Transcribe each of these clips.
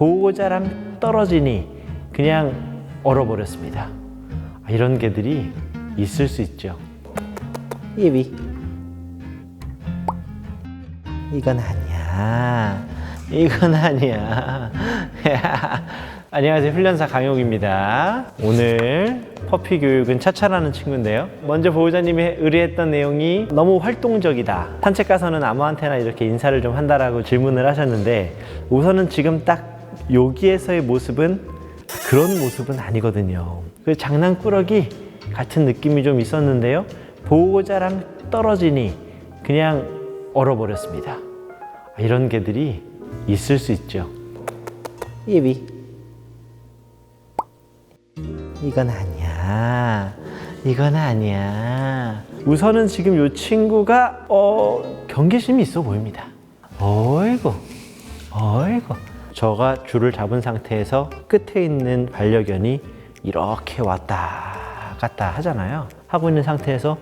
보고자랑 떨어지니 그냥 얼어버렸습니다. 이런 개들이 있을 수 있죠. 예비, 이건 아니야. 이건 아니야. 안녕하세요, 훈련사 강용입니다. 오늘 퍼피 교육은 차차라는 친구인데요. 먼저 보호자님이 의뢰했던 내용이 너무 활동적이다. 산책 가서는 아무한테나 이렇게 인사를 좀 한다라고 질문을 하셨는데, 우선은 지금 딱 여기에서의 모습은 그런 모습은 아니거든요. 그 장난꾸러기 같은 느낌이 좀 있었는데요. 보호자랑 떨어지니 그냥 얼어버렸습니다. 이런 개들이 있을 수 있죠. 예비, 이건 아니야. 이건 아니야. 우선은 지금 이 친구가 경계심이 있어 보입니다. 어이구, 어이구. 저가 줄을 잡은 상태에서 끝에 있는 반려견이 이렇게 왔다 갔다 하잖아요. 하고 있는 상태에서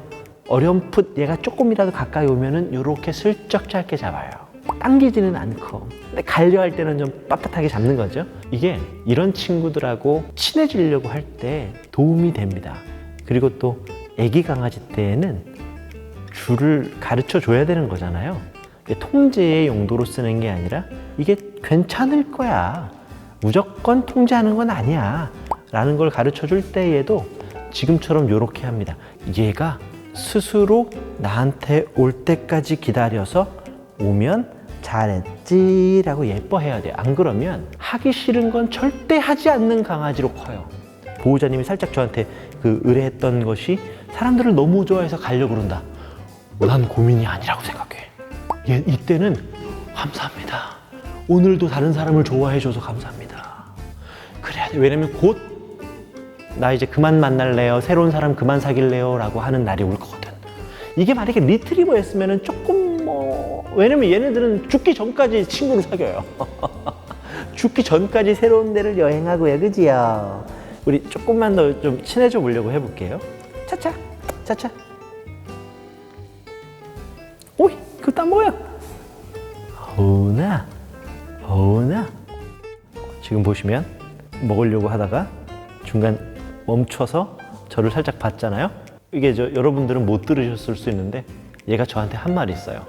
어렴풋 얘가 조금이라도 가까이 오면은 이렇게 슬쩍 짧게 잡아요. 당기지는 않고, 근데 가려 할 때는 좀 빳빳하게 잡는 거죠. 이게 이런 친구들하고 친해지려고 할 때 도움이 됩니다. 그리고 또 애기 강아지 때에는 줄을 가르쳐 줘야 되는 거잖아요. 통제의 용도로 쓰는 게 아니라 이게 괜찮을 거야, 무조건 통제하는 건 아니야 라는 걸 가르쳐 줄 때에도 지금처럼 이렇게 합니다. 얘가 스스로 나한테 올 때까지 기다려서 오면 잘했지 라고 예뻐해야 돼요. 안 그러면 하기 싫은 건 절대 하지 않는 강아지로 커요. 보호자님이 살짝 저한테 의뢰했던 것이 사람들을 너무 좋아해서 가려고 그런다. 난 고민이 아니라고 생각해. 이때는 감사합니다. 오늘도 다른 사람을 좋아해 줘서 감사합니다. 그래야 돼. 왜냐면 곧 나 이제 그만 만날래요, 새로운 사람 그만 사귈래요 라고 하는 날이 올 거거든. 이게 만약에 리트리버였으면 조금 왜냐면 얘네들은 죽기 전까지 친구를 사귀어요. 죽기 전까지 새로운 데를 여행하고요, 그지요? 우리 조금만 더 좀 친해져 보려고 해볼게요. 차차, 차차. 오이, 그거 딴 뭐야? 어우나, 어우나. 지금 보시면 먹으려고 하다가 중간 멈춰서 저를 살짝 봤잖아요. 이게 여러분들은 못 들으셨을 수 있는데 얘가 저한테 한 말이 있어요.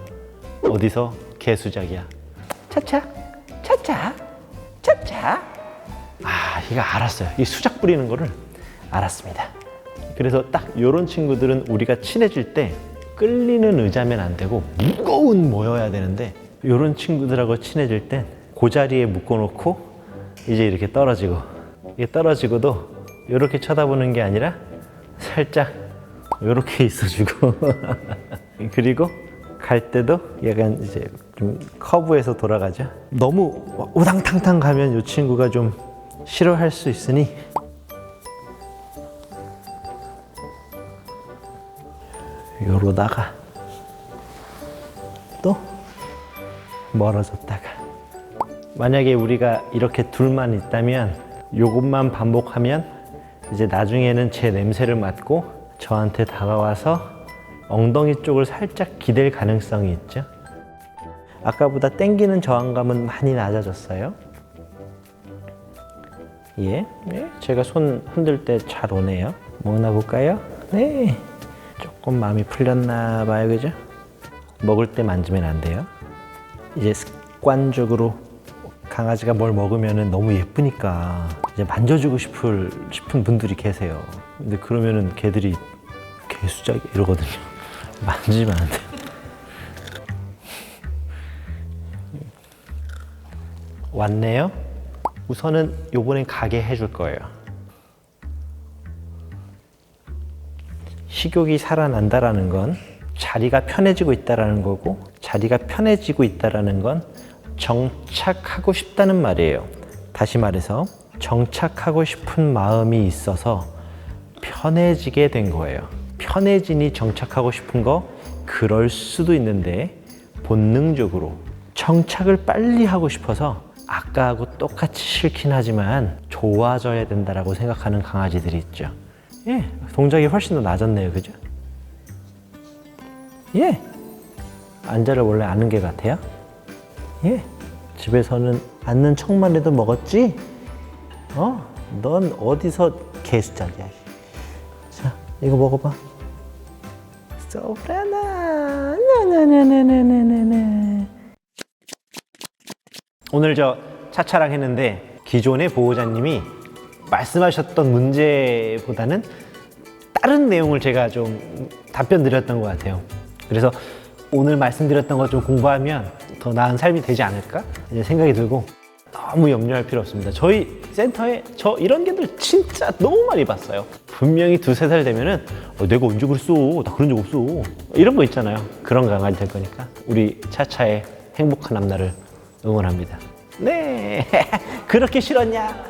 어디서 개수작이야. 차차, 차차, 차차. 얘가 알았어요. 이 수작 부리는 거를 알았습니다. 그래서 딱 이런 친구들은 우리가 친해질 때 끌리는 의자면 안 되고 무거운 모여야 되는데, 이런 친구들하고 친해질 땐 그 자리에 묶어놓고 이제 이렇게 떨어지고, 이게 떨어지고도 이렇게 쳐다보는 게 아니라 살짝 이렇게 있어주고 그리고 갈 때도 약간 이제 좀 커브해서 돌아가죠. 너무 우당탕탕 가면 이 친구가 좀 싫어할 수 있으니 요러다가 또 멀어졌다가, 만약에 우리가 이렇게 둘만 있다면 요것만 반복하면 이제 나중에는 제 냄새를 맡고 저한테 다가와서 엉덩이 쪽을 살짝 기댈 가능성이 있죠. 아까보다 땡기는 저항감은 많이 낮아졌어요. 예, 제가 손 흔들 때 잘 오네요. 먹나 볼까요? 네, 조금 마음이 풀렸나 봐요, 그죠? 먹을 때 만지면 안 돼요. 이제 습관적으로 강아지가 뭘 먹으면 너무 예쁘니까 이제 만져주고 싶은 분들이 계세요. 근데 그러면은 개들이 개수작이 이러거든요. 만지면 안 돼요. 왔네요. 우선은 요번엔 가게 해줄 거예요. 식욕이 살아난다라는 건 자리가 편해지고 있다라는 거고, 자리가 편해지고 있다라는 건 정착하고 싶다는 말이에요. 다시 말해서 정착하고 싶은 마음이 있어서 편해지게 된 거예요. 편해지니 정착하고 싶은 거, 그럴 수도 있는데 본능적으로 정착을 빨리 하고 싶어서 아까하고 똑같이 싫긴 하지만 좋아져야 된다라고 생각하는 강아지들이 있죠. 예, 동작이 훨씬 더 낮았네요, 그죠? 예, 앉아를 원래 아는 개 같아요. 예, 집에서는 앉는 척만 해도 먹었지? 넌 어디서 개수작이야. 자, 이거 먹어봐. 소프라나. 나나나나나나나. 오늘 저 차차랑 했는데 기존의 보호자님이 말씀하셨던 문제보다는 다른 내용을 제가 좀 답변 드렸던 것 같아요. 그래서 오늘 말씀드렸던 거 좀 공부하면 더 나은 삶이 되지 않을까 이제 생각이 들고, 너무 염려할 필요 없습니다. 저희 센터에 저 이런 개들 진짜 너무 많이 봤어요. 분명히 2-3살 되면은 내가 언제 그랬어? 나 그런 적 없어. 이런 거 있잖아요. 그런 강아지 될 거니까 우리 차차의 행복한 앞날을 응원합니다. 네. 그렇게 싫었냐?